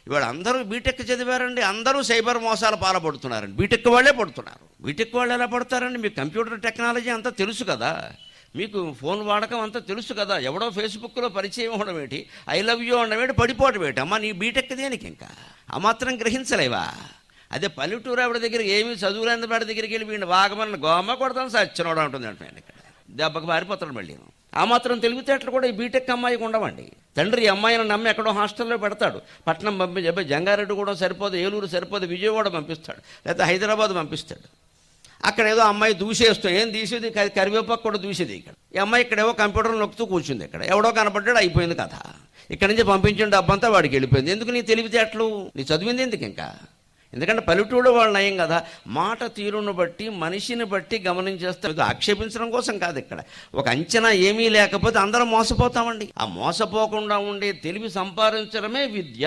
ఇవాళ అందరూ బీటెక్ చదివారండి, అందరూ సైబర్ మోసాలు పాల్పడుతున్నారండి. బీటెక్ వాళ్ళే పడుతున్నారు. బీటెక్ వాళ్ళు ఎలా పడతారండి? మీకు కంప్యూటర్ టెక్నాలజీ అంతా తెలుసు కదా, మీకు ఫోన్ వాడకం అంతా తెలుసు కదా. ఎవడో ఫేస్బుక్లో పరిచయం అవ్వడం ఏంటి, ఐ లవ్ యూ అనడం ఏంటి, పడిపోవడం ఏంటి? అమ్మ నీ బీటెక్ దేనికి? ఇంకా ఆ మాత్రం గ్రహించలేవా? అదే పల్లెటూరు ఆవిడ దగ్గర ఏమీ చదువులేని వాడి దగ్గరికి వెళ్ళి వీడిని వాగమని గోమ కొడతాను సచ్చినోడు ఉంటుంది అంటే ఇక్కడ దెబ్బకి మారిపోతాడు మళ్ళీ. ఆ మాత్రం తెలివితేటలు కూడా ఈ బీటెక్ అమ్మాయికి ఉండవండి. తండ్రి ఈ అమ్మాయిని నమ్మి ఎక్కడో హాస్టల్లో పెడతాడు, పట్నం పంపించి జంగారెడ్డి కూడా సరిపోదు, ఏలూరు సరిపోదు, విజయవాడ పంపిస్తాడు, లేకపోతే హైదరాబాద్ పంపిస్తాడు. అక్కడ ఏదో అమ్మాయి దూసేస్తూ ఏం తీసేది, కరివేపాకు కూడా దూసేది. ఇక్కడ ఈ అమ్మాయి ఇక్కడేవో కంప్యూటర్ నొక్కుతూ కూర్చుంది, ఇక్కడ ఎవడో కనపడ్డాడు, అయిపోయింది కథ. ఇక్కడి నుంచి పంపించిన డబ్బంతా వాడికి వెళ్ళిపోయింది. ఎందుకు నీ తెలివితేటలు? నీ చదివింది ఎందుకు ఇంకా? ఎందుకంటే పల్లెటూడు వాళ్ళు నయం కదా, మాట తీరును బట్టి మనిషిని బట్టి గమనించేస్తారు. ఆక్షేపించడం కోసం కాదు, ఇక్కడ ఒక అంచనా ఏమీ లేకపోతే అందరం మోసపోతామండి. ఆ మోసపోకుండా ఉండే తెలివి సంపాదించడమే విద్య.